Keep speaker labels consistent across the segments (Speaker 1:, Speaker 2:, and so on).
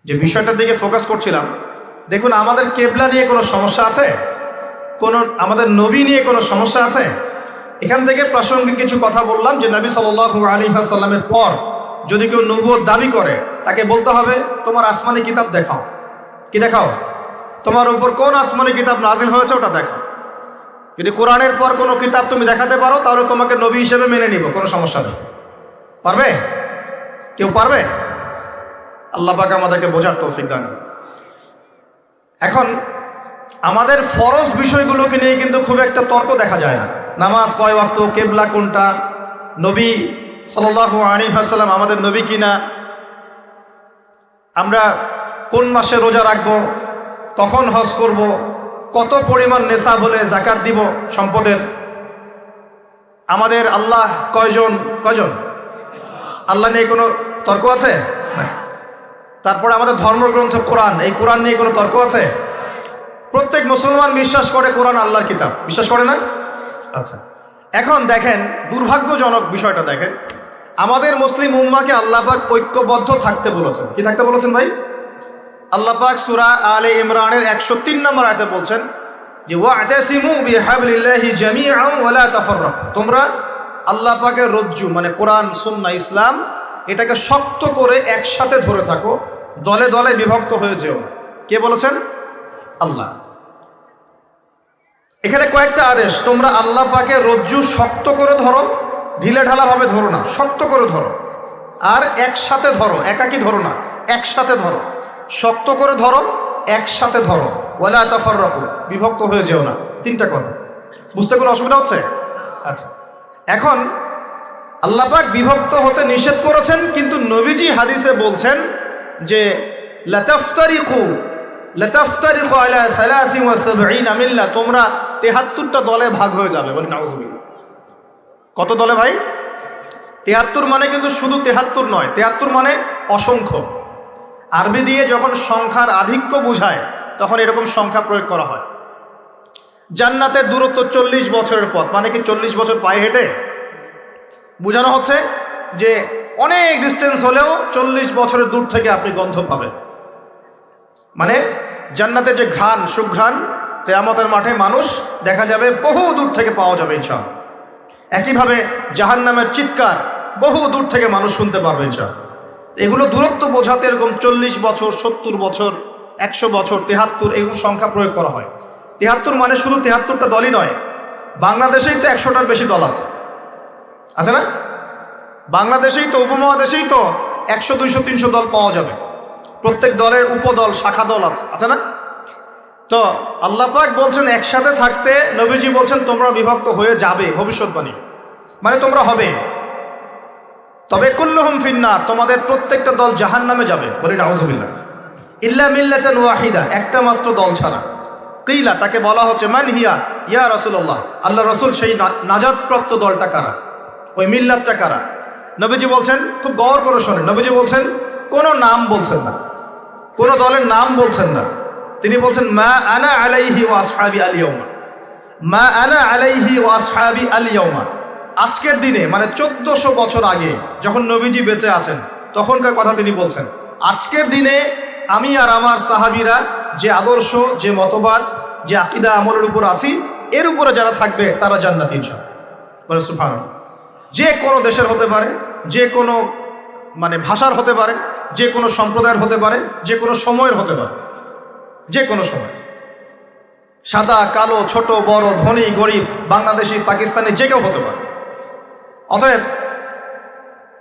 Speaker 1: যে বিষয়টার দিকে ফোকাস করছিলাম, দেখুন আমাদের কেবলা নিয়ে কোনো সমস্যা আছে, আমাদের নবী নিয়ে কোনো সমস্যা আছে? এখান থেকে প্রাসঙ্গিক কিছু কথা বললাম যে নবী সাল্লাল্লাহু আলাইহি ওয়াসাল্লামের পর যদি কেউ নবুয়ত দাবি করে তাকে বলতে হবে তোমার আসমানি কিতাব দেখাও। কি দেখাও? তোমার উপর কোন আসমানি কিতাব নাজিল হয়েছে ওটা দেখাও। যদি কোরআনের পর কোনো কিতাব তুমি দেখাতে পারো তাহলে তোমাকে নবী হিসেবে মেনে নিব, কোনো সমস্যা নেই। পারবে? কেউ পারবে? আল্লাহ পাক আমাদেরকে বোঝার তৌফিক দান। এখন আমাদের ফরজ বিষয়গুলোকে নিয়ে কিন্তু খুব একটা তর্ক দেখা যায় না। নামাজ কয় ওয়াক্ত, কেবলা কোনটা, নবী সাল্লাল্লাহু আলাইহি ওয়াসাল্লাম আমাদের নবী কিনা, আমরা কোন মাসে রোজা রাখবো, কখন হজ করব, কত পরিমাণ নেশাব হলে যাকাত দিব সম্পদের, আমাদের আল্লাহ কয়জন, আল্লাহ নিয়ে কোনো তর্ক আছে? তারপরে আমাদের ধর্মগ্রন্থ কোরআন, এই কোরআন নিয়ে কোনো তর্ক আছে? প্রত্যেক মুসলমান বিশ্বাস করে কোরআন আল্লাহর কিতাব, বিশ্বাস করে না? আচ্ছা, এখন দেখেন দুর্ভাগ্যজনক বিষয়টা দেখেন, আমাদের মুসলিম উম্মাহকে আল্লাহ পাক ঐক্যবদ্ধ থাকতে বলেছেন। কি থাকতে বলেছেন ভাই? আল্লাহ পাক সূরা আলে ইমরানের 103 নম্বর আয়াতে বলছেন যে ওয়া'তাসিমু বিহাবলিল্লাহি জামিআন ওয়া লা তাফাররাকু, তোমরা আল্লাহ পাকের রজ্জু মানে কোরআন সুন্নাহ ইসলাম এটাকে শক্ত করে একসাথে ধরে থাকো, দলে দলে বিভক্ত হয়ে যেও। কে বলেছেন? আল্লাহ। এখানে কয়েকটা আদেশ, তোমরা আল্লাহ পাকের রজ্জু শক্ত করে ধরো, ঢিলে ঢালা ভাবে ধরো না, শক্ত করে ধরো, আর একসাথে ধরো, একাকি ধরো না, একসাথে ধরো, শক্ত করে ধরো, একসাথে ধরো, ওয়ালা তাফাররাকু, বিভক্ত হয়ে যেও না। তিনটা কথা, বুঝতে কোনো অসুবিধা হচ্ছে? আচ্ছা, এখন আল্লাহ পাক বিভক্ত হতে নিষেধ করেছেন, কিন্তু নবীজি হাদিসে বলছেন যে লাতাফতারিকু আলা 73 মিল্লা, তোমরা 73টা দলে ভাগ হয়ে যাবে। বলি নাউজুবিল্লাহ। কত দলে ভাই? 73 মানে কিন্তু শুধু 73 নয়, 73 মানে অসংখ্য। আরবি দিয়ে যখন সংখ্যার আধিক্য বোঝায় তখন এরকম সংখ্যা প্রয়োগ করা হয়। জান্নাতের দূরত্ব 40 বছরের পথ, মানে কি 40 বছর পায়ে হেঁটে? বোঝানো হচ্ছে যে অনেক ডিস্টেন্স হলেও 40 বছরের দূর থেকে আপনি গন্ধ পাবেন। মানে জান্নাতে যে ঘ্রাণ, সুঘ্রাণ কিয়ামতের মাঠে মানুষ দেখা যাবে বহু দূর থেকে পাওয়া যাবে ইনশাআল্লাহ। একইভাবে জাহান্নামের চিৎকার বহু দূর থেকে মানুষ শুনতে পারবে ইনশাআল্লাহ। এগুলো দূরত্ব বোঝাতে এরকম 40 বছর, 70 বছর, 100 বছর, 73 এগুলো সংখ্যা প্রয়োগ করা হয়। 73 মানে শুধু 73টা দলই নয়, বাংলাদেশেই তো 100টার বেশি দল আছে, আছে না? বাংলাদেশেই তো, উপমহাদেশেই তো 100, 200, 300 দল পাওয়া যাবে। প্রত্যেক দলের উপদল, শাখা দল আছে, আছে না? তো আল্লাহ পাক বলছেন একসাথে থাকতে, নবীজি বলছেন তোমরা বিভক্ত হয়ে যাবে, ভবিষ্যৎবাণী মানে তোমরা হবে। তবে কুল্লুহুম ফিন্নার, তোমাদের প্রত্যেকটা দল জাহান্নামে যাবে। বলি নাউজুবিল্লাহ। ইল্লা মিল্লাতান ওয়াহিদা, একটা মাত্র দল ছাড়া। কিলা, তাকে বলা হচ্ছে মান হিয়া ইয়া রাসূলুল্লাহ, আল্লাহ রাসূল সেই নাজাতপ্রাপ্ত দলটা কারা, ওই মিল্লাতটা কারা? নবীজি বলছেন, খুব গৌর করে শোনেন, নবীজি বলছেন কোনো নাম বলছেন না, কোনো দলের নাম বলছেন না। তিনি বলছেন মা আনা আলাইহি ওয়া আসহাবি আল ইয়াউমা, মা আনা আলাইহি ওয়া আসহাবি আল ইয়াউমা। আজকের দিনে মানে 1400 বছর আগে যখন নবীজি বেঁচে আছেন তখনকার কথা তিনি বলছেন। আজকের দিনে আমি আর আমার সাহাবীরা যে আদর্শ, যে মতবাদ, যে আকীদা আমলের উপর আছি, এর উপরে যারা থাকবে তারা জান্নাতি ইনশাআল্লাহ। বলে সুবহানাল্লাহ। যে কোনো দেশের হতে পারে, যে কোনো মানে ভাষার হতে পারে, যে কোনো সম্প্রদায়ের হতে পারে, যে কোনো সময়ের হতে পারে, যে কোনো সময়, সাদা কালো, ছোট বড়, ধনী গরিব, বাংলাদেশি পাকিস্তানি, যে কেউ হতে পারে। অতএব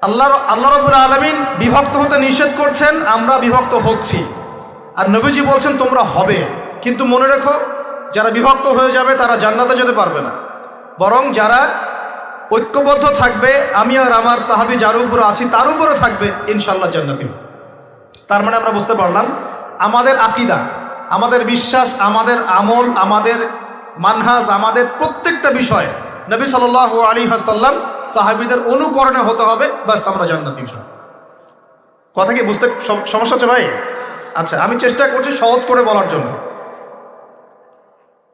Speaker 1: আল্লাহ রাব্বুল আলামিন বিভক্ত হতে নিষেধ করছেন, আমরা বিভক্ত হচ্ছি, আর নবীজি বলছেন তোমরা হবে। কিন্তু মনে রেখো, যারা বিভক্ত হয়ে যাবে তারা জান্নাতে যেতে পারবে না, বরং যারা ঐক্যবদ্ধ থাকবে, আমি আর আমার সাহাবী যার উপরে আছি তার উপরে থাকবে, ইনশাআল্লাহ জান্নাতি। তার মানে আমরা বুঝতে পারলাম আমাদের আকীদা, আমাদের বিশ্বাস, আমাদের আমল, আমাদের মানহাজ, আমাদের প্রত্যেকটা বিষয় নবী সাল্লাল্লাহু আলাইহি ওয়াসাল্লাম সাহাবীদের অনুকরণে হতে হবে, বাস আমরা জান্নাতি ইনশাআল্লাহ। কথা কি বুঝতে সমস্যা হচ্ছে ভাই? আচ্ছা, আমি চেষ্টা করছি সহজ করে বলার জন্য।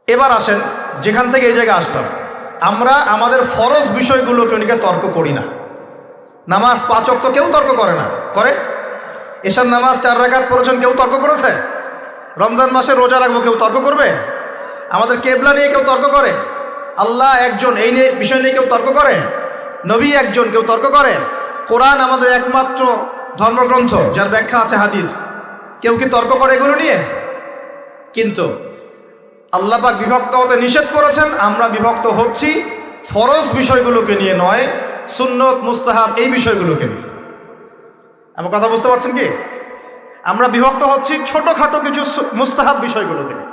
Speaker 1: এবার আসেন, যেখান থেকে এই জায়গায় আসলাম, আমরা আমাদের ফরজ বিষয়গুলোকে নিয়ে তর্ক করি না। নামাজ 5 ওয়াক্ত কেউ তর্ক করে না, করে? এশার নামাজ 4 রাকাত পড়েছেন, কেউ তর্ক করেছে? রমজান মাসে রোজা রাখবো, কেউ তর্ক করবে? আমাদের কেবলা নিয়ে কেউ তর্ক করে? আল্লাহ একজন, এই নিয়ে বিষয় নিয়ে কেউ তর্ক করে? নবী একজন, কেউ তর্ক করে? কোরআন আমাদের একমাত্র ধর্মগ্রন্থ, যার ব্যাখ্যা আছে হাদিস, কেউ কি তর্ক করে এগুলো নিয়ে? কিন্তু আল্লাহ পাক বিভক্ত হতে নিষেধ করেছেন, আমরা বিভক্ত হচ্ছি ফরজ বিষয়গুলোকে নিয়ে নয়, সুন্নত মুস্তাহাব এই বিষয়গুলোকে নিয়ে। আমার কথা বুঝতে পারছেন কি? আমরা বিভক্ত হচ্ছি ছোটোখাটো কিছু মুস্তাহাব বিষয়গুলোকে নিয়ে।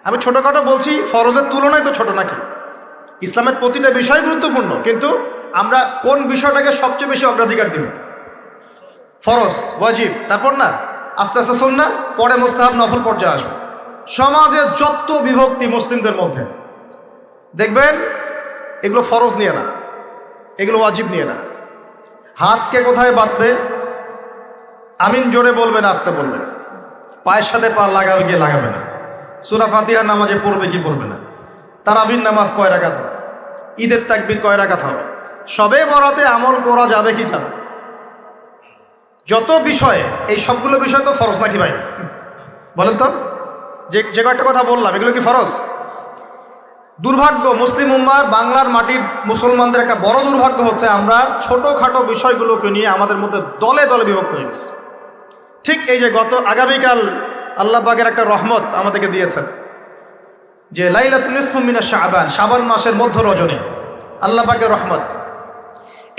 Speaker 1: আমি ছোটোখাটো বলছি, ফরজের তুলনায় তো ছোট নাকি? ইসলামের প্রতিটা বিষয় গুরুত্বপূর্ণ, কিন্তু আমরা কোন বিষয়টাকে সবচেয়ে বেশি অগ্রাধিকার দিব? ফরজ, ওয়াজিব, তারপর না আস্তে আস্তে সুন্নাহ, পরে মুস্তাহাব নফল পর্যায়ে আসবে। সমাজে যত বিভক্তি মুসলিমদের মধ্যে, দেখবেন এগুলো ফরজ নিয়ে না, এগুলো ওয়াজিব নিয়ে না। হাতকে কোথায় বাঁধবে? আমিন জোরে বলবেন, আস্তে বলবেন। পায়ের সাথে পা লাগাবে কি লাগাবে না? সূরা ফাতিহা নামাজে পড়বে কি পড়বে না? তারাবির নামাজ কয় রাকাত হবে? ঈদের তাকবীর কয় রাকাত হবে? সবে বরাতে আমল করা যাবে কি যাবে? যত বিষয়ে, এই সবগুলো বিষয় তো ফরজ নাকি ভাই? বলেন তো, যে কয়েকটা কথা বললাম এগুলো কি ফরজ? দুর্ভাগ্য মুসলিম উম্মার, বাংলার মাটির মুসলমানদের একটা বড় দুর্ভাগ্য হচ্ছে আমরা ছোটোখাটো বিষয়গুলোকে নিয়ে আমাদের মধ্যে দলে দলে বিভক্ত হয়ে গেছি। ঠিক এই যে আগামীকাল আল্লাহ পাকের একটা রহমত আমাদেরকে দিয়েছেন, যে লাইলাতুন নিসফু মিনাশ শাবান, শাবান মাসের মধ্য রজনী, আল্লাহ পাকের রহমত।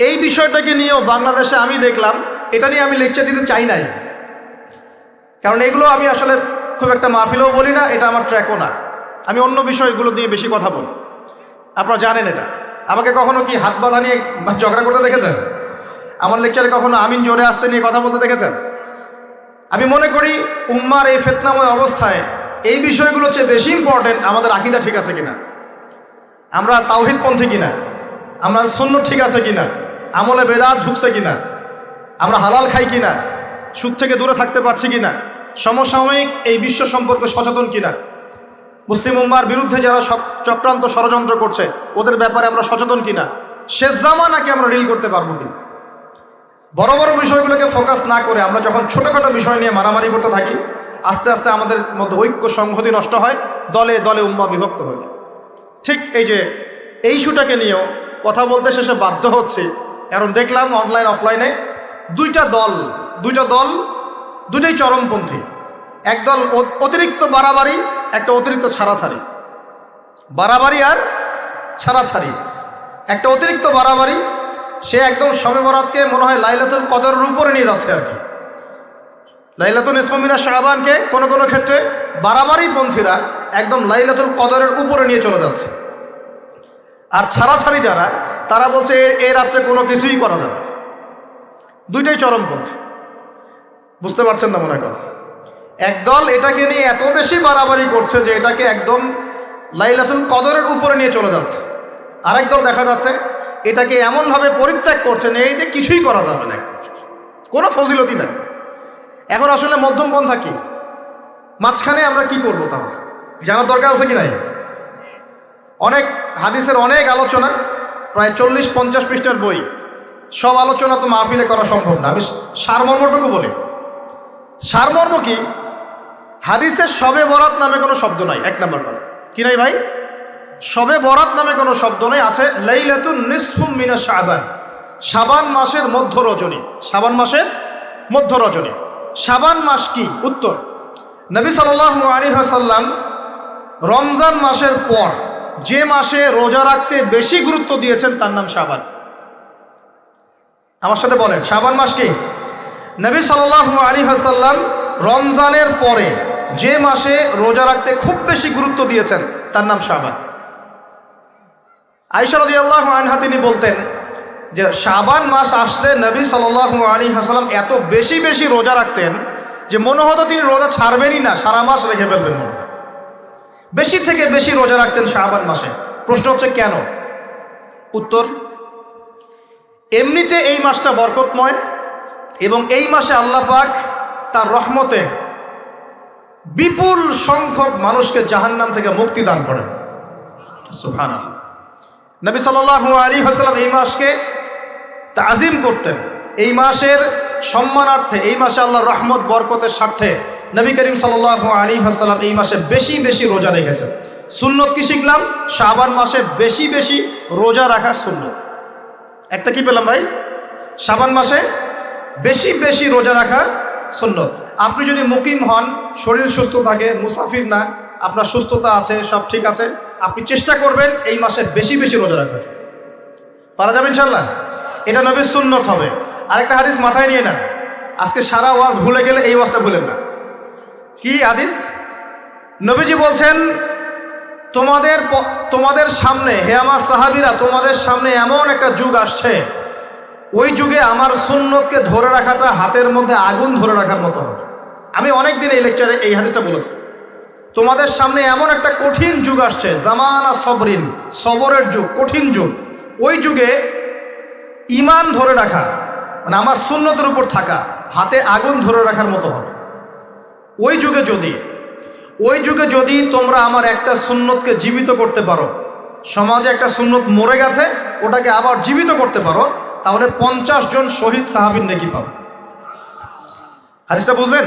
Speaker 1: এই বিষয়টাকে নিয়েও বাংলাদেশে আমি দেখলাম, এটা নিয়ে আমি লেকচার দিতে চাই নাই, কারণ এগুলো আমি আসলে খুব একটা মাহফিলেও বলি না, এটা আমার ট্র্যাকও না। আমি অন্য বিষয়গুলো দিয়ে বেশি কথা বলি, আপনারা জানেন এটা। আমাকে কখনো কি হাত বাঁধা নিয়ে ঝগড়া করতে দেখেছেন? আমার লেকচারে কখনো আমিন জোরে আসতে নিয়ে কথা বলতে দেখেছেন? আমি মনে করি উম্মার এই ফিতনাময় অবস্থায় এই বিষয়গুলো চেয়ে বেশি ইম্পর্টেন্ট আমাদের আকীদা ঠিক আছে কিনা, আমরা তাওহীদপন্থী কিনা, আমরা সুন্নাত ঠিক আছে কিনা, আমলে বেদাত ঢুকছে কিনা, আমরা হালাল খাই কিনা, সুদ থেকে দূরে থাকতে পারছি কিনা, সমসাময়িক এই বিশ্ব সম্পর্কে সচেতন কিনা, মুসলিম উম্মার বিরুদ্ধে যারা সব চক্রান্ত ষড়যন্ত্র করছে ওদের ব্যাপারে আমরা সচেতন কিনা, শেষ জামানাকে আমরা ডিল করতে পারবো কিনা। বড় বড় বিষয়গুলোকে ফোকাস না করে আমরা যখন ছোটোখাটো বিষয় নিয়ে মারামারি করতে থাকি, আস্তে আস্তে আমাদের মধ্যে ঐক্য সংহতি নষ্ট হয়, দলে দলে উম্মা বিভক্ত হয়ে যায়। ঠিক এই যে এই ইস্যুটাকে নিয়েও কথা বলতে শেষে বাধ্য হচ্ছে, কারণ দেখলাম অনলাইন অফলাইনে দুইটা দল দুটাই চরমপন্থী। একদল অতিরিক্ত বাড়াবাড়ি, একটা অতিরিক্ত ছাড়াছাড়ি। বাড়াবাড়ি আর ছাড়াছাড়ি, একটা অতিরিক্ত বাড়াবাড়ি, সে একদম শবে বরাতকে মনে হয় লাইলাতুল কদরের উপরে নিয়ে যাচ্ছে আর কি। লাইলাতুল নিসফু মিনাশ শাবানকে কোনো কোনো ক্ষেত্রে বাড়াবাড়ি পন্থীরা একদম লাইলাতুল কদরের উপরে নিয়ে চলে যাচ্ছে। আর ছাড়াছাড়ি যারা, তারা বলছে এই রাত্রে কোনো কিছুই করা যাবে। দুইটাই চরমপন্থী, বুঝতে পারছেন না মনে কথা। একদল এটাকে নিয়ে এত বেশি বাড়াবাড়ি করছে যে এটাকে একদম লাইলাতুল কদরের উপরে নিয়ে চলে যাচ্ছে। আরেক দল দেখা যাচ্ছে এটাকে এমনভাবে পরিত্যাগ করছে, এই যে কিছুই করা যাবে না, একদম কোনো ফজিলতি নাই। এখন আসলে মধ্যম পন্থা কি, মাঝখানে আমরা কি করব? তাহলে জানার দরকার আছে কি নাই? অনেক হাদিসের অনেক আলোচনা, প্রায় 40-50 পৃষ্ঠার বই, সব আলোচনা তো মাহফিলে করা সম্ভব না। আমি সারমর্মটুকু বলি। সারমর্ম কি? হাদিসের শবে বরাত নামে কোনো শব্দ নাই, এক নম্বর কথা। কি নাই ভাই? শবে বরাত নামে কোনো শব্দ নেই। আছে লাইলাতুন নিসফু মিনাশ শাবান, শাবান মাসের মধ্য রজনী। শাবান মাসের মধ্য রজনী। শাবান মাস কি? উত্তর, নবী সাল্লাল্লাহু আলাইহি ওয়াসাল্লাম রমজান মাসের পর যে মাসে রোজা রাখতে বেশি গুরুত্ব দিয়েছেন তার নাম শাবান। আমার সাথে বলেন, শাবান মাস কি? নবী সাল্লাল্লাহু আলাইহি ওয়াসাল্লাম রমজানের পরে যে মাসে রোজা রাখতে খুব বেশি গুরুত্ব দিয়েছেন তার নাম শাবান। আয়েশা রাদিয়াল্লাহু আনহা তিনি বলতেন যে শাবান মাস আসলে নবী সাল্লাল্লাহু আলাইহি ওয়াসাল্লাম এত বেশি বেশি রোজা রাখতেন যে মনে হতো তিনি রোজা ছাড়বেনই না, সারা মাস রেখে ফেলবেন মনে হয়। বেশি থেকে বেশি রোজা রাখতেন শাবান মাসে। প্রশ্ন হচ্ছে কেন? উত্তর, এমনিতে এই মাসটা বরকতময় এবং এই মাসে আল্লাহ পাক তার রহমতে বিপুল সংখ্যক মানুষকে জাহান্নাম থেকে মুক্তি দান করেন। সুবহানাল্লাহ। নবী সাল্লাল্লাহু আলাইহি ওয়াসাল্লাম এই মাসকে তাজিম করতেন, এই মাসের সম্মানার্থে, এই মাসে আল্লাহর রহমত বরকতের স্বার্থে নবী করিম সাল্লাল্লাহু আলাইহি ওয়াসাল্লাম এই মাসে বেশি বেশি রোজা রেখেছেন। সুন্নত কি শিখলাম? শাবান মাসে বেশি বেশি রোজা রাখা সুন্নত। একটা কি পেলাম ভাই? শাবান মাসে বেশি বেশি রোজা রাখা সুন্নত। আপনি যদি মুকিম হন, শরীর সুস্থ থাকে, মুসাফির না, আপনার সুস্থতা আছে, সব ঠিক আছে, আপনি চেষ্টা করবেন এই মাসে বেশি বেশি রোজা রাখার। পারা যাবে ইনশাল্লাহ? এটা নবীর সুন্নত হবে। আরেকটা হাদিস মাথায় নিয়ে নেন, আজকে সারা ওয়াজ ভুলে গেলে এই ওয়াজটা ভুলেন না। কি হাদিস? নবীজি বলছেন, তোমাদের সামনে, হে আমার সাহাবীরা, তোমাদের সামনে এমন একটা যুগ আসছে, ওই যুগে আমার সুন্নতকে ধরে রাখাটা হাতের মধ্যে আগুন ধরে রাখার মতো হবে। আমি অনেক দিন এই লেকচারে এই হাদিসটা বলেছি। তোমাদের সামনে এমন একটা কঠিন যুগ আসছে, জামানা সবরিন, সবরের যুগ, কঠিন যুগ। ওই যুগে ঈমান ধরে রাখা, মানে আমার সুন্নতের উপর থাকা, হাতে আগুন ধরে রাখার মতো হবে। ওই যুগে যদি তোমরা আমার একটা সুন্নতকে জীবিত করতে পারো, সমাজে একটা সুন্নত মরে গেছে, ওটাকে আবার জীবিত করতে পারো, তাহলে 50 জন শহীদ সাহাবীর নেকি পাবে। হাদিসটা বুঝলেন?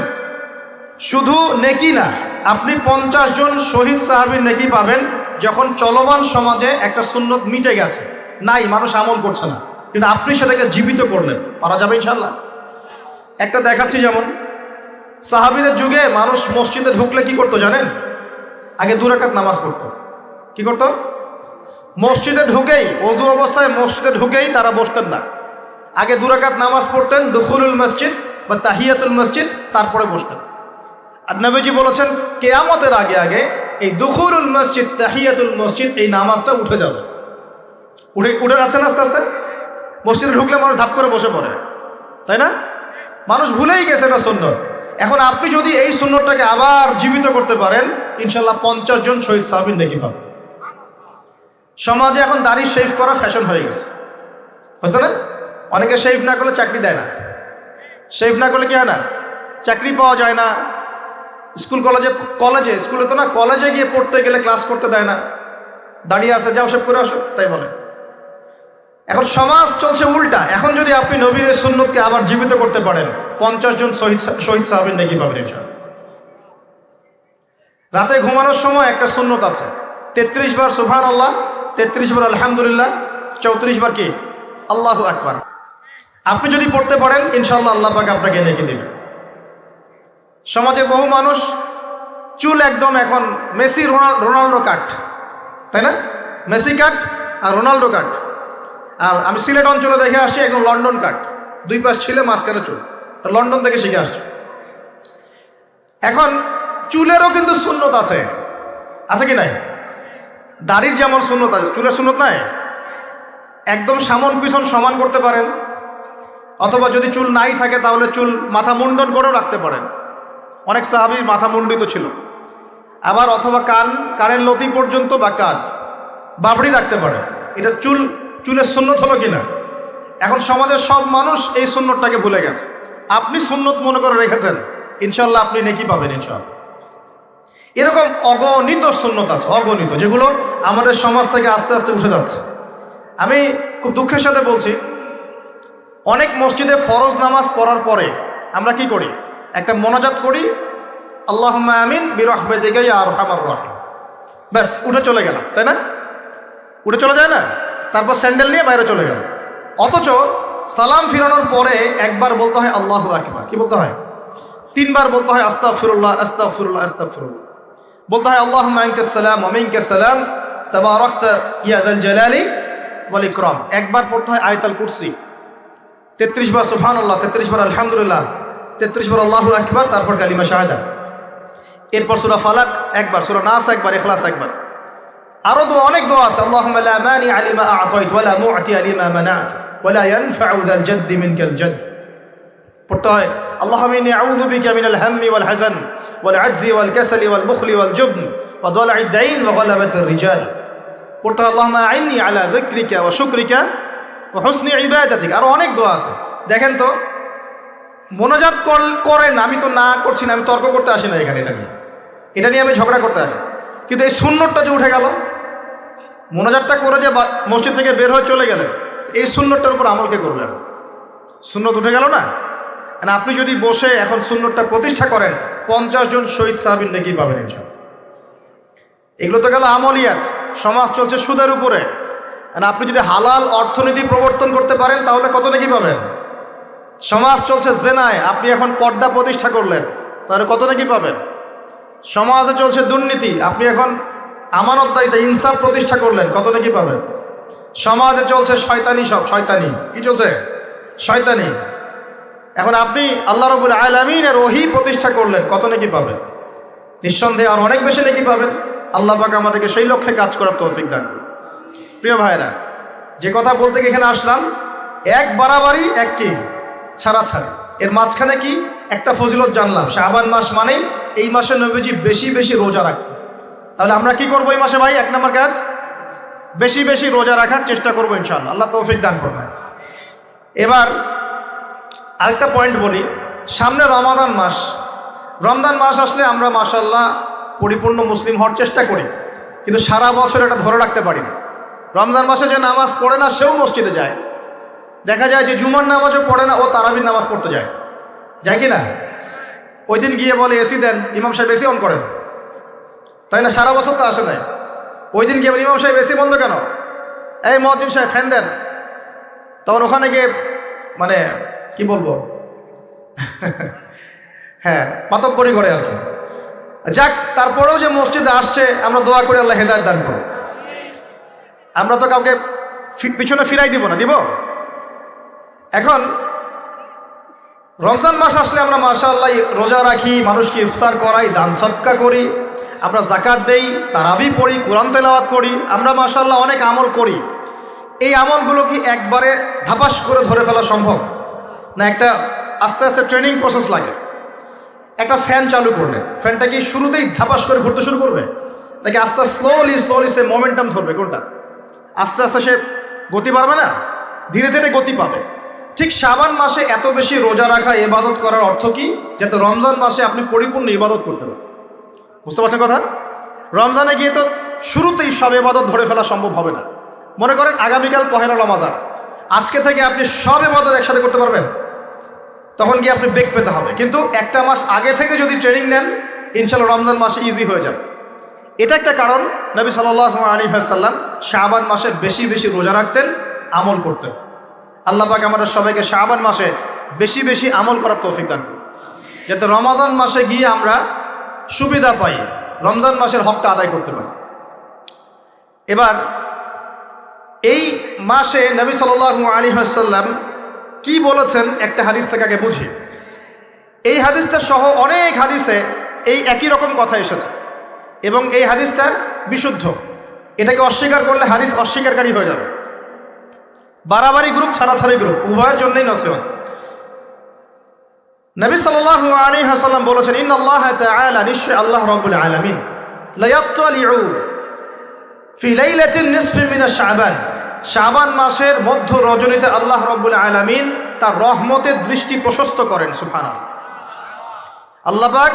Speaker 1: শুধু নেকি না, আপনি 50 জন শহীদ সাহাবীর নেকি পাবেন, যখন চলমান সমাজে একটা সুন্নত মিটে গেছে, নাই, মানুষ আমল করছে না, কিন্তু আপনি সেটাকে জীবিত করলেন। পারা যাবে ইনশাল্লাহ? একটা দেখাচ্ছি, যেমন সাহাবীদের যুগে মানুষ মসজিদে ঢুকলে কি করতো জানেন? আগে 2 রাকাত নামাজ পড়তো। কি করতো? মসজিদে ঢুকেই, ওযু অবস্থায় মসজিদে ঢুকেই তারা বসতেন না, আগে 2 রাকাত নামাজ পড়তেন, দুখুলুল মসজিদ বা তাহিয়াতুল মসজিদ, তারপরে বসতেন। আর নবীজি বলেছেন, কিয়ামতের আগে আগে এই দুখুলুল মসজিদ, তাহিয়াতুল মসজিদ, এই নামাজটা উঠে যাবে। উঠে যাচ্ছে না আস্তে আস্তে। মসজিদে ঢুকলে মানুষ ধাপ করে বসে পড়ে, তাই না? মানুষ ভুলেই গেছে এটা সুন্নত। এখন আপনি যদি এই সুন্নতটাকে আবার জীবিত করতে পারেন, ইনশাল্লাহ 50 জন শহীদ সাহাবীর নেকি পাবেন। সমাজে এখন দাড়ি শেভ করা ফ্যাশন হয়ে গেছে, বুঝছে না? অনেকে শেভ না করলে চাকরি দেয় না, শেভ না করলে কি হয় না, চাকরি পাওয়া যায় না। স্কুলে তো না, কলেজে গিয়ে পড়তে গেলে ক্লাস করতে দেয় না, দাঁড়িয়ে আছে, যাও শেভ করে আসো, তাই বলে। এখন সমাজ চলছে উল্টা। এখন যদি আপনি নবীর সুন্নতকে আবার জীবিত করতে পারেন, 50 জন শহীদ সাহাবীর নেকি পাবেন ইনশাআল্লাহ। রাতে ঘুমানোর সময় একটা সুন্নত আছে, 33 বার সুবহানাল্লাহ, 33 বার আলহামদুলিল্লাহ, 34 বার কি আল্লাহু আকবার। আপনি যদি পড়তে পারেন, ইনশাআল্লাহ আল্লাহ পাক আপনাকে নেকি দেবেন। সমাজে বহু মানুষ চুল একদম এখন মেসি রোনাল্ডো কাট, তাই না? মেসি কাট আর রোনাল্ডো কাট। আর আমি সিলেট অঞ্চলে দেখে আসছি একদম লন্ডন কাট, 2 পাশ ছিলে, মাঝখানে চুল, লন্ডন থেকে শিখে আসছি। এখন চুলেরও কিন্তু সুন্নত আছে, আছে কি নাই? দাড়ির যেমন সুন্নত আছে, চুলের সুন্নত নাই। একদম সামন পিছন সমান করতে পারেন, অথবা যদি চুল নাই থাকে তাহলে চুল মাথা মুন্ডন করেও রাখতে পারেন। অনেক সাহাবীর মাথা মুন্ডিত ছিল। আবার অথবা কানের লতি পর্যন্ত বা কাঁধ বাবড়ি রাখতে পারেন। এটা চুলের সুন্নত হলো কিনা? এখন সমাজের সব মানুষ এই সুন্নতটাকে ভুলে গেছে। আপনি সুন্নত মনে করে রেখেছেন, ইনশাল্লাহ আপনি নেকি পাবেন ইনশাআল্লাহ। এরকম অগণিত সুন্নত আছে, অগণিত, যেগুলো আমাদের সমাজ থেকে আস্তে আস্তে উঠে যাচ্ছে। আমি খুব দুঃখের সাথে বলছি, অনেক মসজিদে ফরজ নামাজ পড়ার পরে আমরা কি করি? একটা মোনাজাত করি, আল্লাহুম্মা আমিন বিরহমাতিকা ইয়া আরহামার রাহিম, ব্যাস উঠে চলে গেলাম, তাই না? উঠে চলে যায় না? তারপর স্যান্ডেল নিয়ে বাইরে চলে গেল। অথচ সালাম ফিরানোর পরে একবার বলতে হয় আল্লাহু আকবার। কি বলতে হয়? 3 বার বলতে হয় আস্তাগফিরুল্লাহ, আস্তাগফিরুল্লাহ, আস্তাগফিরুল্লাহ। বলতে হয় আল্লাহুম্মা আনতাস সালাম ওয়া মিনকাস সালাম তাবারাকতা ইয়া যাল জালালি ওয়াল ইকরাম। একবার পড়তে হয় আয়াতুল কুরসি, 33 বার সুবহানাল্লাহ, 33 বার আলহামদুলিল্লাহ, 33 বার আল্লাহু আকবার, তারপর কালিমা শাহাদা। এরপর সূরা ফালাক একবার, সূরা নাস একবার, ইখলাস একবার। আরো দোয়া, অনেক দোয়া আছে। আল্লাহুম্মা লা মানি লিমা আ'তাইত ওয়া লা মু'তি লিমা মানা'ত ওয়া লা ইয়ানফা'ু যাল জাদ্দি মিনকাল জাদ। পড়তে হয় আল্লাহুম্মা ইন্নী আউযু বিকা মিনাল হাম্মি ওয়াল হাযান ওয়াল আজজি ওয়াল কাসালি ওয়াল বুখলি ওয়াল জুবন ওয়া দালা'id দাইন ওয়া গালাবাতির রিজাল। পড়তে হয় আল্লাহুম্মা আ'ইন্নী আলা যিকরিকা ওয়া শুকরিকা ওয়া হুসনি ইবাদাতিক। আরো অনেক দোয়া আছে। দেখেন তো, মোনাজাত করেন, আমি তো না করছি না, আমি তর্ক করতে আসি না এখানে, এটা নিয়ে আমি ঝগড়া করতে আসি, কিন্তু এই সুন্নতটা যে উঠে গেল, মোনাজাতটা করে যে মসজিদ থেকে বের হয়ে চলে গেলেন, এই সুন্নতটার উপর আমল কে করবে? সুন্নত উঠে গেল না? আপনি যদি বসে এখন সুন্নতটা প্রতিষ্ঠা করেন 50 জন শহীদ সাহাবীর নেকি পাবেন ইনশাআল্লাহ। এগুলো তো গেল আমলিয়াত। সমাজ চলছে সুদের উপরে, আপনি যদি হালাল অর্থনীতি প্রবর্তন করতে পারেন তাহলে কত নেকি পাবেন। সমাজ চলছে জেনায়, আপনি এখন পর্দা প্রতিষ্ঠা করলেন তাহলে কত নেকি পাবেন। সমাজে চলছে দুর্নীতি, আপনি এখন আমানতদারিতা ইনসাফ প্রতিষ্ঠা করলেন, কত নেকি পাবেন। সমাজে চলছে শয়তানি, সব শয়তানি, কি চলছে শয়তানি, এখন আপনি আল্লাহ রাব্বুল আলামিনের ওহী প্রতিষ্ঠা করলেন, কত নেকি পাবেন। নিঃসন্দেহে আর অনেক বেশি নেকি পাবেন। আল্লাহ পাক আমাদেরকে সেই লক্ষ্যে কাজ করার তৌফিক দান করুন। প্রিয় ভাইরা, যে কথা বলতে এখানে আসলাম, এক বাড়াবাড়ি এক কি ছাড়াছাড়ি, এর মাঝখানে কি একটা ফজিলত জানলাম। শাবান মাস মানেই এই মাসে নবীজি বেশি বেশি রোজা রাখতেন। তাহলে আমরা কি করবো এই মাসে ভাই? 1 নম্বর কাজ, বেশি বেশি রোজা রাখার চেষ্টা করবো ইনশাআল্লাহ, আল্লাহ তৌফিক দান করবেন। এবার আরেকটা পয়েন্ট বলি, সামনে রমাদান মাস। রমজান মাস আসলে আমরা মাশাআল্লাহ পরিপূর্ণ মুসলিম হওয়ার চেষ্টা করি, কিন্তু সারা বছর এটা ধরে রাখতে পারি না। রমজান মাসে যে নামাজ পড়ে না সেও মসজিদে যায়, দেখা যায় যে জুমার নামাজও পড়ে না ও তারাবির নামাজ পড়তে যায়, যায় কি না? ওই দিন গিয়ে বলে এসি দেন, ইমাম সাহেব এসি অন করেন, তাই না? সারা বছর তো আসে নাই, ওই দিন গিয়ে ইমাম সাহেব এসি বন্ধ কেন, এই মুয়াজ্জিন সাহেব ফ্যান দেন। তখন ওখানে গিয়ে মানে কি বলবো হ্যাঁ মাতব্বরি করে আর কি। যাক, তারপরেও যে মসজিদে আসছে আমরা দোয়া করি আল্লাহ হেদায়েত দান করুন। আমরা তো কাউকে পিছনে ফিরাই দিব না, দিব। এখন রমজান মাস আসলে আমরা মাশাআল্লাহ রোজা রাখি, মানুষকে ইফতার করাই, দান সদকা করি, আমরা যাকাত দেই, তারাবি পড়ি, কোরআন তেলাওয়াত করি, আমরা মাশাআল্লাহ অনেক আমল করি। এই আমলগুলো কি একবারে ধাপাস করে ধরে ফেলা সম্ভব না? একটা আস্তে আস্তে ট্রেনিং প্রসেস লাগে। একটা ফ্যান চালু করলে ফ্যানটা কি শুরুতেই ধাপাস করে ঘুরতে শুরু করবে, নাকি আস্তে স্লোলি সে মোমেন্টাম ধরবে? কোনটা? আস্তে আস্তে সে গতি পাবে না, ধীরে ধীরে গতি পাবে। ঠিক শাবান মাসে এত বেশি রোজা রাখা, ইবাদত করার অর্থ কি? যাতে রমজান মাসে আপনি পরিপূর্ণ ইবাদত করতে পারেন। বুঝতে পারছেন কথা? রমজানে গিয়ে তো শুরুতেই সব ইবাদত ধরে ফেলা সম্ভব হবে না। মনে করেন আগামীকাল পহেলা রমাজান, আজকে থেকে আপনি সব ইবাদত একসাথে করতে পারবেন? তখন গিয়ে আপনি বেগ পেতে হবে। কিন্তু একটা মাস আগে থেকে যদি ট্রেনিং নেন, ইনশাআল্লাহ রমজান মাসে ইজি হয়ে যাবে। এটা একটা কারণ নবী সাল্লাল্লাহু আলাইহি ওয়াসাল্লাম শাবান মাসে বেশি বেশি রোজা রাখতেন, আমল করতেন। আল্লাহ পাক আমাদের সবাইকে শাবান মাসে বেশি বেশি আমল করার তৌফিক দান করুন, যাতে রমজান মাসে গিয়ে আমরা সুবিধা পাই, রমজান মাসের হকটা আদায় করতে পারি। এবার এই মাসে নবী সাল্লাল্লাহু আলাইহি ওয়াসাল্লাম কি বলেছেন একটা হাদিস থেকে আগে বুঝি। এই হাদিসটা সহ অনেক হাদিসে এই একই রকম কথা এসেছে এবং এই হাদিসটা বিশুদ্ধ। এটাকে অস্বীকার করলে হাদিস অস্বীকারী হয়ে যাবে। বাড়াবাড়ি গ্রুপ, ছাড়াছাড়ি গ্রুপ, উভয়ের জন্যই নসিহত। নবী সাল্লাল্লাহু আলাইহি ওয়াসাল্লাম বলেছেন, ইন্নাল্লাহ তাআলা, নিশ্চয় আল্লাহ রাব্বুল আলামিন, লা ইয়াত্তালিউ ফি লাইলাতিন নিসফি মিন শাবান, শাবান মাসের মধ্য রজনীতে আল্লাহ রাব্বুল আলামিন তার রহমতের দৃষ্টি প্রশস্ত করেন। সুবহানাল্লাহ। আল্লাহ পাক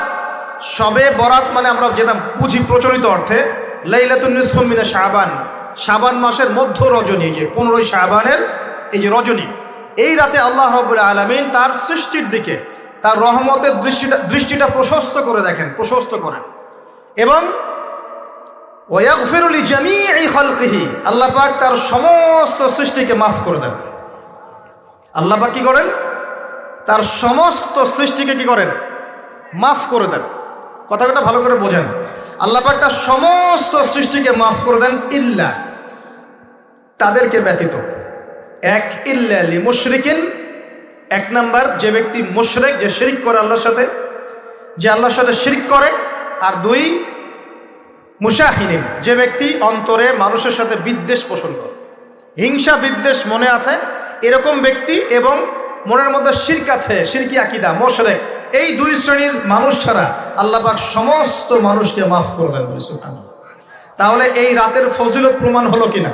Speaker 1: শবে বরাত মানে আমরা যেটা বুঝি প্রচলিত অর্থে, লাইলাতুন নিসফু মিন শাবান, শাবান মাসের মধ্য রজনী, যে 15 শাবানের এই যে রজনী, এই রাতে আল্লাহ রাব্বুল আলামিন তার সৃষ্টির দিকে তার রহমতের দৃষ্টিটা প্রশস্ত করে দেখেন, প্রশস্ত করেন। এবং ওয়াগফিরু লিজামিই খালকিহি, আল্লাহ পাক তার সমস্ত সৃষ্টিকে মাফ করে দেন। আল্লাহ পাক কি করেন? তার সমস্ত সৃষ্টিকে কি করেন? মাফ করে দেন। কথাটা ভালো করে বোঝেন। আল্লাহ পাক তার সমস্ত সৃষ্টিকে মাফ করে দেন, ইল্লা, তাদেরকে ব্যতীত। এক, ইল্লা লিমুশরিকিন, এক নাম্বার যে ব্যক্তি মুশরিক, যে শিরক করে আল্লাহর সাথে, যে আল্লাহর সাথে শিরক করে। আর 2, মুশাহিনিন, যে ব্যক্তি অন্তরে মানুষের সাথে বিদ্বেষ পোষণ করে, হিংসা বিদ্বেষ মনে আছে এরকম ব্যক্তি, এবং মনের মধ্যে শিরক আছে, শিরকি আকীদা, মুশরিক, এই 2 শ্রেণীর মানুষ ছাড়া আল্লাহ পাক সমস্ত মানুষকে মাফ করে দেন। সুবহানাল্লাহ। তাহলে এই রাতের ফজিলত প্রমাণ হলো কিনা?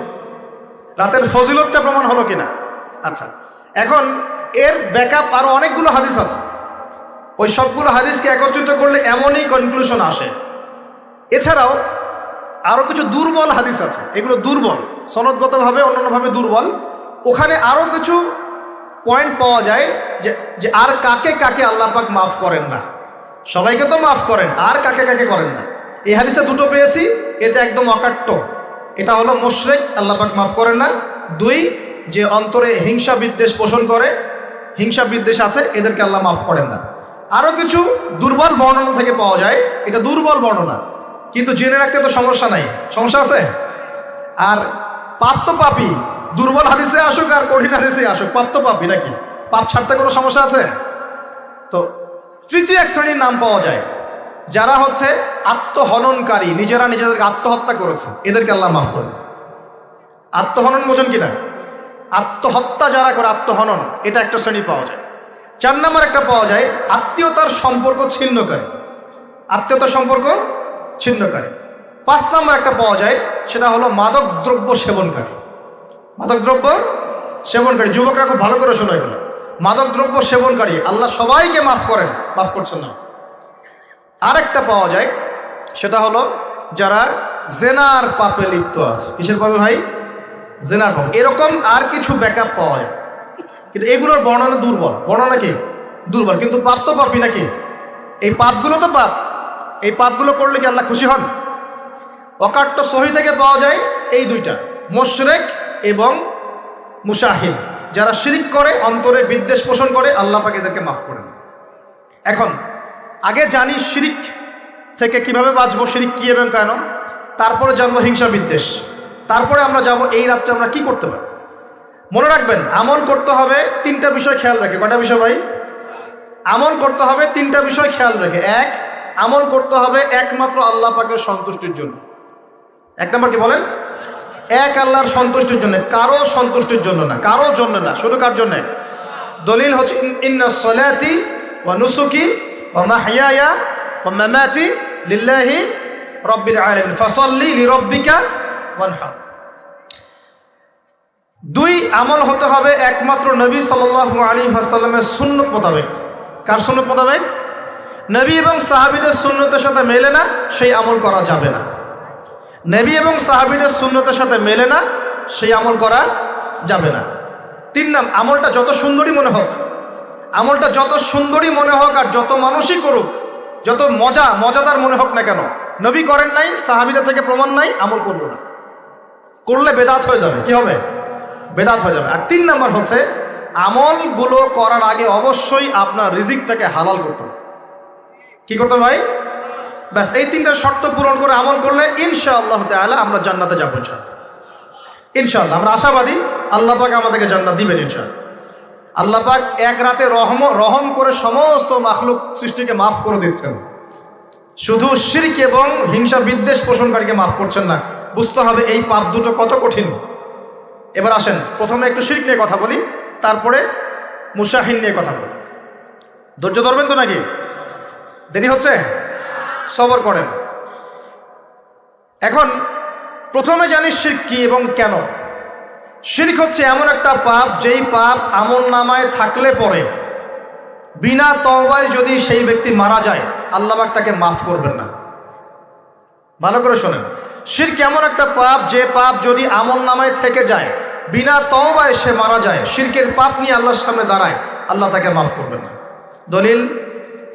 Speaker 1: রাতের ফজিলতটা প্রমাণ হলো কিনা? আচ্ছা, এখন এর ব্যাকআপ আরো অনেকগুলো হাদিস আছে। ওই সবগুলো হাদিসকে একত্রিত করলে এমনই কনক্লুশন আসে। এছাড়াও আরো কিছু দুর্বল হাদিস আছে, এগুলো দুর্বল, সনদগতভাবে অন্যান্যভাবে দুর্বল। ওখানে আরো কিছু পয়েন্ট পাওয়া যায় যে আর কাকে কাকে আল্লাহ পাক মাফ করেন না। সবাইকে তো মাফ করেন, আর কাকে কাকে করেন না। এই হাদিসে দুটো পেয়েছি, এটা একদম অকাট্য। এটা হলো মুশরিক, আল্লাহ পাক মাফ করেন না। 2, যে অন্তরে হিংসা বিদ্বেষ পোষণ করে, হিংসা বিদ্বেষ আছে, এদেরকে আল্লাহ মাফ করেন না। আরও কিছু দুর্বল বর্ণনা থেকে পাওয়া যায়, এটা দুর্বল বর্ণনা, কিন্তু জেনে রাখতে তো সমস্যা নাই। সমস্যা আছে? আর পাপ তো পাপই, দুর্বল হাদিসে আসুক আর কঠিন হাদিসে আসুক, পাপ তো পাপই নাকি? পাপ ছাড়তে কোনো সমস্যা আছে? তো তৃতীয় এক শ্রেণীর নাম পাওয়া যায়, যারা হচ্ছে আত্মহননকারী, নিজেরা নিজেদেরকে আত্মহত্যা করেছে, এদেরকে আল্লাহ মাফ করেন। আত্মহনন বোঝেন কিনা? আত্মহত্যা যারা করে, আত্মহনন, এটা একটা শ্রেণী পাওয়া যায়। 4 নম্বর একটা পাওয়া যায় আত্মীয়তার সম্পর্ক ছিন্নকারী, আত্মীয়তার সম্পর্ক ছিন্নকারী। 5 নম্বর একটা পাওয়া যায়, সেটা হলো মাদক দ্রব্য সেবনকারী। মাদক দ্রব্য সেবনকারী, যুবকরা খুব ভালো করে শোনো এগুলো। মাদক দ্রব্য সেবনকারী আল্লাহ সবাইকে মাফ করেন, মাফ করছেন না। আরেকটা পাওয়া যায়, সেটা হলো যারা জেনার পাপে লিপ্ত আছে। কিসের পাপে ভাই? জেনার পাপ। এরকম আর কিছু ব্যাকআপ পাওয়া যায়, কিন্তু এগুলোর বর্ণনা দুর্বল। বর্ণনা কি? দুর্বল, কিন্তু পাপ তো পাপই নাকি? এই পাপগুলো তো পাপ, এই পাপগুলো করলে কি আল্লাহ খুশি হন? অকাট্য সহি থেকে পাওয়া যায় এই দুইটা, মুশরিক এবং মুশাহিন। যারা শিরিক করে, অন্তরে বিদ্বেষ পোষণ করে, আল্লাহ পাক এদেরকে মাফ করেন। এখন আগে জানি শিরিক থেকে কিভাবে বাঁচবো, শিরিক কি এবং কেন, তারপরে জানবো হিংসা বিদ্বেষ, তারপরে আমরা যাব এই রাত্রে আমরা কি করতে পারি। মনে রাখবেন, আমল করতে হবে 3টা বিষয় খেয়াল রেখে। কয়টা বিষয় ভাই? আমল করতে হবে 3টা বিষয় খেয়াল রেখে। 1, আমল করতে হবে একমাত্র আল্লাহ পাকের সন্তুষ্টির জন্য। 1 নম্বর কি বলেন? এক আল্লাহর সন্তুষ্টির জন্য, কারো সন্তুষ্টির জন্য না, কারো জন্য না, শুধু কার জন্য? দলিল হচ্ছে ইন্নাস সালাতি ওয়া নুসুকি ওয়া মাহইয়ায়া ওয়া মামাতি লিল্লাহি রাব্বিল আলামিন ফাসাল্লি লিরাব্বিকা ওয়ানহার। 2, আমল হতে হবে একমাত্র নবী সাল্লাল্লাহু আলাইহি ওয়াসাল্লামের সুন্নত মোতাবেক। কার সুন্নত মোতাবেক? নবী এবং সাহাবীদের সুন্নতের সাথে মেলে না, সেই আমল করা যাবে না। নবী এবং সাহাবীদের সুন্নতের সাথে মেলে না, সেই আমল করা যাবে না। 3 নাম, আমলটা যত সুন্দরী মনে হোক, আমলটা যত সুন্দরী মনে হোক আর যত মানুষই করুক, যত মজাদার মনে হোক না কেন, নবী করেন নাই, সাহাবীদের থেকে প্রমাণ নাই, আমল করব না। করলে বেদাত হয়ে যাবে। কি হবে? বেদাত হয়ে যাবে। আর 3 নাম্বার হচ্ছে, আমলগুলো করার আগে অবশ্যই আপনার রিজিকটাকে হালাল করতে হবে। কি করতে হবে ভাই? ব্যাস, এই 3টা শর্ত পূরণ করে আমল করলে ইনশাআল্লাহ তাআলা আমরা জান্নাতে যাবো ইনশাআল্লাহ। ইনশাআল্লাহ আমরা আশাবাদী, আল্লাহ পাক আমাদেরকে জান্নাত দিবেন ইনশাআল্লাহ। আল্লাহ পাক এক রাতে রহম করে সমস্ত মাখলুক সৃষ্টিকে মাফ করে দিচ্ছেন, শুধু শিরক এবং হিংসা বিদ্বেষ পোষণকারীকে মাফ করছেন না। বুঝতে হবে এই পাপ দুটো কত কঠিন। এবার আসেন, প্রথমে একটু শিরক নিয়ে কথা বলি, তারপরে মুশাহিন নিয়ে কথা বলি। ধৈর্য ধরবেন তো নাকি? দেরি হচ্ছে? সবর করেন। এখন প্রথমে জানি শিরক কি এবং কেন। শিরক হচ্ছে এমন একটা পাপ, যেই পাপ আমল নামায় থাকলে পরে বিনা তওবায় যদি সেই ব্যক্তি মারা যায়, আল্লাহ পাক তাকে মাফ করবেন না। ভালো করে শোনেন, শিরক এমন একটা পাপ, যে পাপ যদি আমল নামায় থেকে যায়, বিনা তওবায় সে মারা যায়, শিরকের পাপ নিয়ে আল্লাহর সামনে দাঁড়ায়, আল্লাহ তাকে মাফ করবেন না। দলিল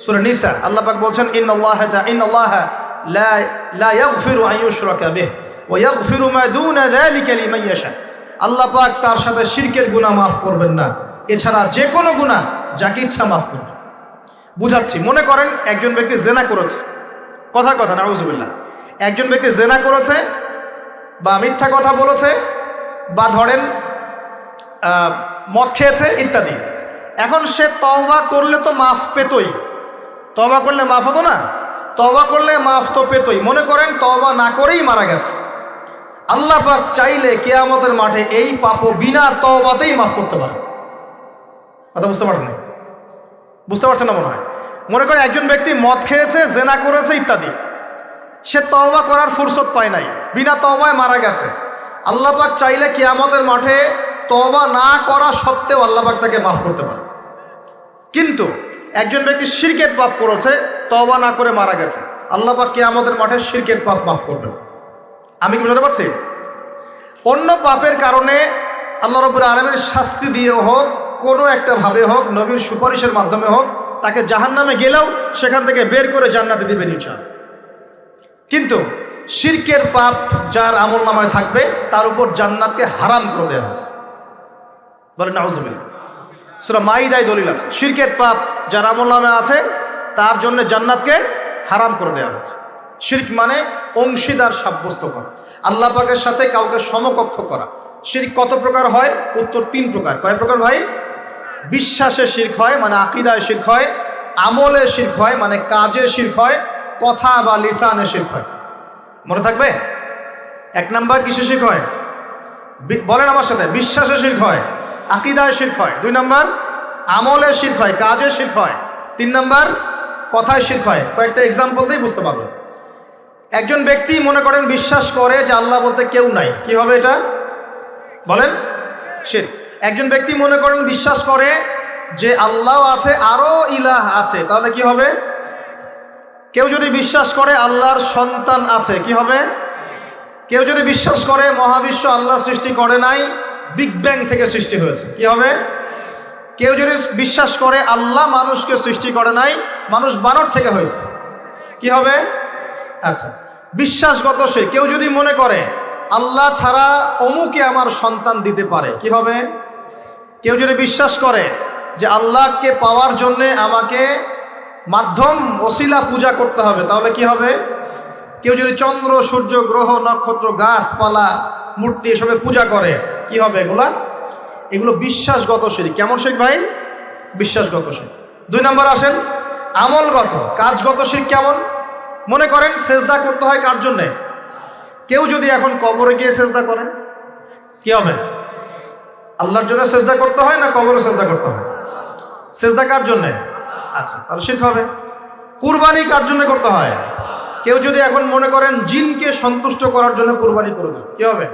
Speaker 1: সূরা নিসা, আল্লাহ পাক বলছেন ইন্নাল্লাহা লা ইয়াগফিরু আন ইউশরাকা বিহি ওয়া ইয়াগফিরু মা দুনা যালিকা লিমান ইয়াশা। আল্লাহ পাক তার সাথে শিরকের গুনাহ মাফ করবেন না, এছাড়া যে কোনো গুনাহ যাকে ইচ্ছা মাফ করবেন। বুঝাচ্ছি, মনে করেন একজন ব্যক্তি জেনা করেছে, কথা নাউযুবিল্লাহ, একজন ব্যক্তি জেনা করেছে বা মিথ্যা কথা বলেছে বা ধরেন মদ খেয়েছে ইত্যাদি। এখন সে তওবা করলে তো মাফ পেতই, তওবা করলে মাফ হতো না? তওবা করলে মাফ তো পেতই। মনে করেন তওবা না করেই মারা গেছে, আল্লাহ পাক চাইলে কিয়ামতের মাঠে এই পাপও বিনা তওবাতেই মাফ করতে পারে। কথা বুঝতে পারছেন? বুঝতে পারছেন না মনে হয়। মনে করেন একজন ব্যক্তি মদ খেয়েছে, জেনা করেছে ইত্যাদি, সে তওবা করার ফুরসত পায় নাই, বিনা তওবায় মারা গেছে। আল্লাহ পাক চাইলে কিয়ামতের মাঠে তওবা না করা সত্ত্বেও আল্লাহ পাক তাকে মাফ করতে পারে। কিন্তু একজন ব্যক্তি শিরকের পাপ করেছে, তওবা না করে মারা গেছে, আল্লাহ পাক কিয়ামতের মাঠে শিরকের পাপ মাফ করবেন। আমি কি বুঝতে পারছি? অন্য পাপের কারণে আল্লাহ রাব্বুল আলামিন শাস্তি দিয়ে হোক, কোনো একটা ভাবে হোক, নবীর সুপারিশের মাধ্যমে হোক, তাকে জাহান্নামে গেলেও সেখান থেকে বের করে জান্নাতে দিবেন ইনশাআল্লাহ। কিন্তু শিরকের পাপ যার আমলনামায় থাকবে তার উপর জান্নাতকে হারাম করে দেওয়া হয়েছে। বলেন নাউজুবিল্লাহ। সূরা মাইদায় দলিল আছে, শিরকের পাপ যার আমলনামায় আছে তার জন্য জান্নাতকে হারাম করে দেওয়া হয়েছে। শিরক মানে অংশীদার সাব্যস্ত করা, আল্লাহ পাকের সাথে কাউকে সমকক্ষ করা। শিরক কত প্রকার হয়? উত্তর 3 প্রকার। কয় প্রকার ভাই? বিশ্বাসে শিরক হয়, মানে আকীদায় শিরক হয়। আমলে শিরক হয়, মানে কাজে শিরক হয়। কথা বা লিসানে শিরক হয়। মনে থাকবে? 1 নাম্বার কিসে শিরক হয়? বলেন আমার সাথে। বিশ্বাসে শিরক হয়, আকীদায় শিরক হয়। 2 নাম্বার আমলে শিরক হয়, কাজে শিরক হয়। 3 নাম্বার কথায় শিরক হয়। কয়েকটা এক্সাম্পল দিয়ে বুঝতে পারবেন। একজন ব্যক্তি মনে করেন বিশ্বাস করে যে আল্লাহ বলতে কেউ নাই, কি হবে এটা? বলেন শিরক। একজন ব্যক্তি মনে করেন বিশ্বাস করে যে আল্লাহ আছে, আরো ইলাহ আছে, তাহলে কি হবে? কেউ যদি বিশ্বাস করে আল্লাহর সন্তান আছে, কি হবে? কেউ যদি বিশ্বাস করে মহাবিশ্ব আল্লাহ সৃষ্টি করে নাই, বিগ ব্যাং থেকে সৃষ্টি হয়েছে, কি হবে? কেউ যদি বিশ্বাস করে আল্লাহ মানুষকে সৃষ্টি করে নাই, মানুষ বানর থেকে হয়েছে, কি হবে? আচ্ছা, বিশ্বাসগত শিরক। কেউ যদি মনে করে আল্লাহ ছাড়া অমুকে আমার সন্তান দিতে পারে, কি হবে? কেউ যদি বিশ্বাস করে যে আল্লাহকে পাওয়ার জন্যে আমাকে মাধ্যম ওসিলা পূজা করতে হবে, তাহলে কি হবে? কেউ যদি চন্দ্র, সূর্য, গ্রহ, নক্ষত্র, গাছপালা, মূর্তি এসবে পূজা করে, কি হবে? এগুলো বিশ্বাসগত শিরক। কেমন শিরক ভাই? বিশ্বাসগত শিরক। 2 নাম্বার আসেন আমলগত, কাজগত শিরক। কেমন? মনে করেন সেজদা করতে হয় কার জন্যে? কেউ যদি এখন কবরে গিয়ে সেজদা করেন, কি হবে? আল্লাহর জন্য সেজদা করতে হয় না কবরে সেজদা করতে হয়? সেজদা কার জন্যে? আচ্ছা, তাহলে শিরক হবে। কুরবানি কার জন্য করতে হয়? কেউ যদি এখন মনে করেন জিনকে সন্তুষ্ট করার জন্য কুরবানি করে দেবে, কি হবে?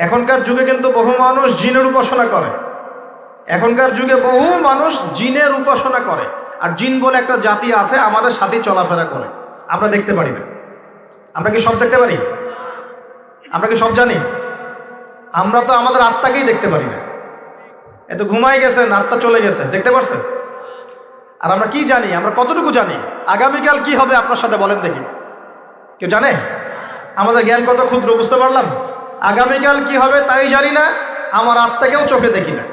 Speaker 1: এখনকার যুগে কিন্তু বহু মানুষ জিনের উপাসনা করে। এখনকার যুগে বহু মানুষ জিনের উপাসনা করে। আর জিন বলে একটা জাতি আছে, আমাদের সাথে চলাফেরা করে, আমরা দেখতে পারি না। আমরা কি সব দেখতে পারি? আমরা কি সব জানি? আমরা তো আমাদের আত্মাকেই দেখতে পারি না। এত ঘুমাই গেছেন, আত্মা চলে গেছে, দেখতে পারছেন? আর আমরা কি জানি? আমরা কতটুকু জানি? আগামীকাল কি হবে আপনার সাথে বলেন দেখি, কেউ জানে? আমাদের জ্ঞান কত ক্ষুদ্র, বুঝতে পারলাম। আগামীকাল কি হবে তাই জানি না, আমার আত্মাকেও চোখে দেখি না।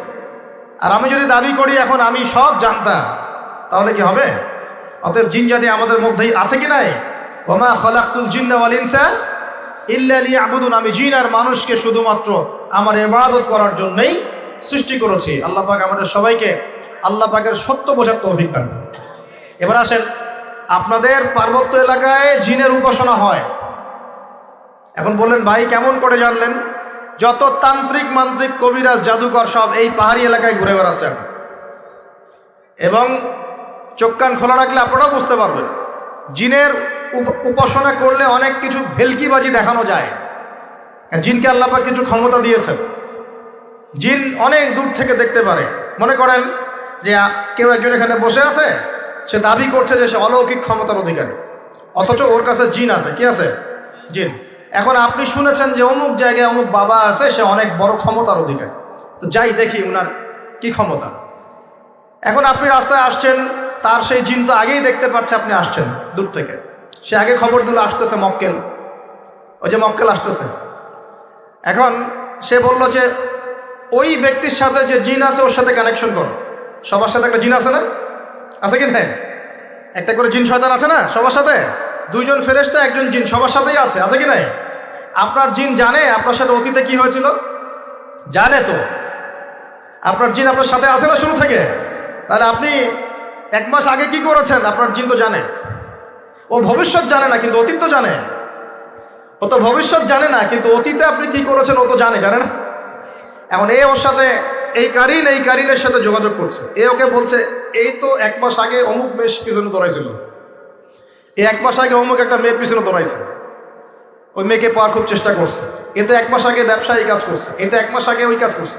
Speaker 1: আর আমি যদি দাবি করি এখন আমি সব জানতাম, তাহলে কি হবে? অতএব জিন জাতি আমাদের মধ্যেই আছে কি নাই? ওমা খালাকতুল জিন্না ওয়াল ইনসা ইল্লা লিয়াবুদুন। আমি জিন আর মানুষকে শুধুমাত্র আমার ইবাদত করার জন্যই সৃষ্টি করেছি। আল্লাহ পাক আমাদের সবাইকে আল্লাহ পাকের সত্য বোঝার তৌফিক দান। এবার আসেন, আপনাদের পার্বত্য এলাকায় জিনের উপাসনা হয়। এখন বললেন ভাই কেমন করে জানলেন? যত তান্ত্রিক, মান্ত্রিক, কবিরাজ, জাদুকর সব এই পাহাড়ি এলাকায় ঘুরে বেড়াচ্ছেন, এবং চোখ কান খোলা রাখলে আপনারাও বুঝতে পারবেন। জিনের উপাসনা করলে অনেক কিছু ভেলকিবাজি দেখানো যায়। জিনকে আল্লাহ পাক কিছু ক্ষমতা দিয়েছেন। জিন অনেক দূর থেকে দেখতে পারে। মনে করেন যে কেউ একজন এখানে বসে আছে, সে দাবি করছে যে সে অলৌকিক ক্ষমতার অধিকারী, অথচ ওর কাছে জিন আছে। কি আছে? জিন। এখন আপনি শুনেছেন যে অমুক জায়গায় অমুক বাবা আছে, সে অনেক বড় ক্ষমতার অধিকারী, তো যাই দেখি উনার কি ক্ষমতা। এখন আপনি রাস্তায় আসছেন, তার সেই জিন তো আগেই দেখতে পাচ্ছে আপনি আসছেন দূর থেকে, সে আগে খবর দিল আসতেছে মক্কেল, ওই যে মক্কেল আসতেছে। এখন সে বলল যে ওই ব্যক্তির সাথে যে জিন আছে ওর সাথে কানেকশন করো। সবার সাথে একটা জিন আছে না? আছে কি না? একটা করে জিন শয়তান আছে না সবার সাথে? 2 জন ফেরেশতা, 1 জন জিন, সবার সাথেই আছে। আছে কি নাই? আপনার জিন জানে আপনার সাথে অতীতে কি হয়েছিল? জানে তো। আপনার জিন আপনার সাথে আছে না শুরু থেকে? তাহলে আপনি 1 মাস আগে কি করেছেন আপনার জিন তো জানে। ও ভবিষ্যৎ জানে না, কিন্তু অতীত তো জানে। ও তো ভবিষ্যৎ জানে না, কিন্তু অতীতে আপনি কি করেছেন ও তো জানে না? এখন এ ওর সাথে এই কারিনের সাথে যোগাযোগ করছে। এ ওকে বলছে এই তো 1 মাস আগে অমুক মেয়ের পিছনে দৌড়াইছিল, এই 1 মাস আগে অমুক একটা মেয়ের পিছনে দৌড়াইছে, ওই মেয়েকে পাওয়ার খুব চেষ্টা করছে। এ তো 1 মাস আগে ব্যবসায়ী কাজ করছে, এই তো 1 মাস আগে ওই কাজ করছে।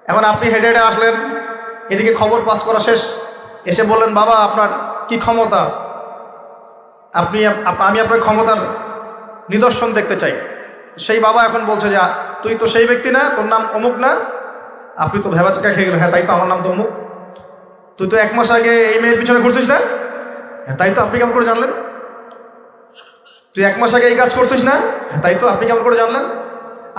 Speaker 1: এখন আপনি হেঁটে হেঁটে আসলেন, এদিকে খবর পাস করা শেষ, এসে বললেন বাবা আপনার কি ক্ষমতা, আমি আপনার ক্ষমতার নিদর্শন দেখতে চাই। সেই বাবা এখন বলছে যে তুই তো সেই ব্যক্তি না, তোর নাম অমুক না, আপনি তো ভেবা চাকা খেয়ে গেলেন, হ্যাঁ তাই তো, আমার নাম তো অমুক। তুই তো 1 মাস আগে এই মেয়ের পিছনে ঘুরছিস না? হ্যাঁ তাই তো, আপনি কেমন করে জানলেন? তুই 1 মাস আগে এই কাজ করছিস না? হ্যাঁ তাই তো, আপনি কেমন করে জানলেন?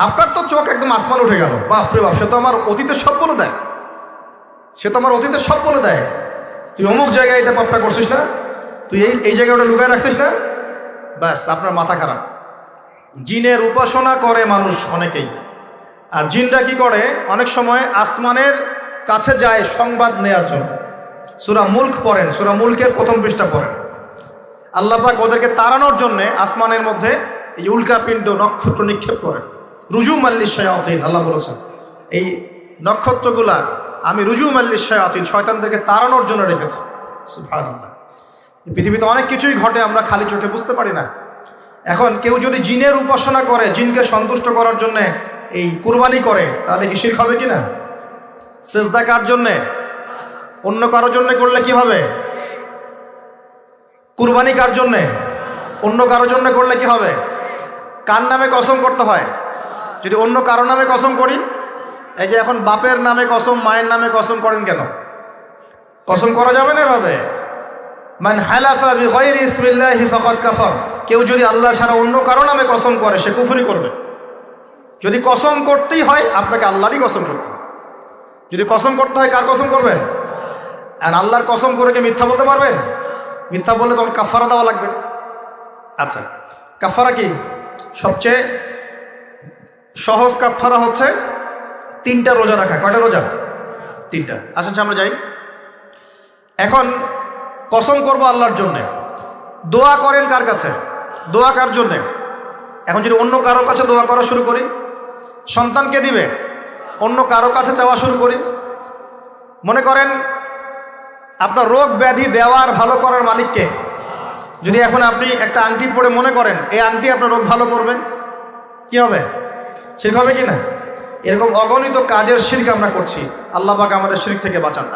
Speaker 1: আপনার তো চোখ একদম আসমান উঠে গেল, বাপরে বাপ, সে তো আমার অতীতের সব বলে দেয়, সে তো আমার অতীতের সব বলে দেয়। তুই অমুক জায়গায় এটা পাপটা করছিস না, তুই এই জায়গায় ওটা লুকায় রাখছিস না, ব্যাস আপনার মাথা খারাপ। জিনের উপাসনা করে মানুষ অনেকেই, আর জিনরা কি করে, অনেক সময় আসমানের কাছে যায় সংবাদ নেয়ার জন্য। সূরা মুলক পড়েন, সূরা মুলকের 1ম পৃষ্ঠা পড়েন। আল্লাহ পাক ওদেরকে তাড়ানোর জন্যে আসমানের মধ্যে এই উল্কাপিণ্ড নক্ষত্র নিক্ষেপ করেন। রুজুম আল্লিশ শায়াতিন, আল্লাহ বলেছেন এই নক্ষত্রগুলা আমি রুজুম আল্লিশ শায়াতিন, শয়তানদেরকে তাড়ানোর জন্য রেখেছি। সুবহানাল্লাহ। পৃথিবীতে অনেক কিছুই ঘটে, আমরা খালি চোখে বুঝতে পারি না। এখন কেউ যদি জিনের উপাসনা করে, জিনকে সন্তুষ্ট করার জন্যে এই কুরবানি করে, তাহলে কি শিরক হবে কিনা? সেজদা কার জন্যে? অন্য কারোর জন্য করলে কি হবে? কুরবানি কার জন্যে? অন্য কারোর জন্য করলে কি হবে? কার নামে কসম করতে হয়? যদি অন্য কারো নামে কসম করি, এই যে এখন বাপের নামে কসম, মায়ের নামে কসম করেন কেন? কসম করা যাবে না এভাবে। মান হালাফা বিগাইরি ইসমিল্লাহি ফাকাদ কাফার, কেউ যদি আল্লাহ ছাড়া অন্য কারো নামে কসম করে সে কুফরি করবে। যদি কসম করতেই হয় আপনাকে আল্লাহরই কসম করতে হয়। যদি কসম করতে হয় কার কসম করবেন? আর আল্লাহর কসম করে কি মিথ্যা বলতে পারবেন? মিথ্যা বললে তখন কাফারা দেওয়া লাগবে। আচ্ছা, কাফারা কি? সবচেয়ে সহজ কাফারা হচ্ছে 3টা রোজা রাখা। কয়টা রোজা? 3টা। আসেন সামনে যাই। এখন কসম করবো আল্লাহর জন্যে, দোয়া করেন কার কাছে? দোয়া কার জন্যে? এখন যদি অন্য কারোর কাছে দোয়া করা শুরু করি, সন্তানকে দিবে, অন্য কারো কাছে চাওয়া শুরু করি, মনে করেন আপনার রোগ ব্যাধি দেওয়ার ভালো করার মালিককে, যদি এখন আপনি একটা আংটি পরে মনে করেন এই আংটি আপনার রোগ ভালো করবে, কি হবে? শিরক হবে কি না? এরকম অগণিত কাজের শিরক আমরা করছি। আল্লাহ পাক আমাদের শিরক থেকে বাঁচান।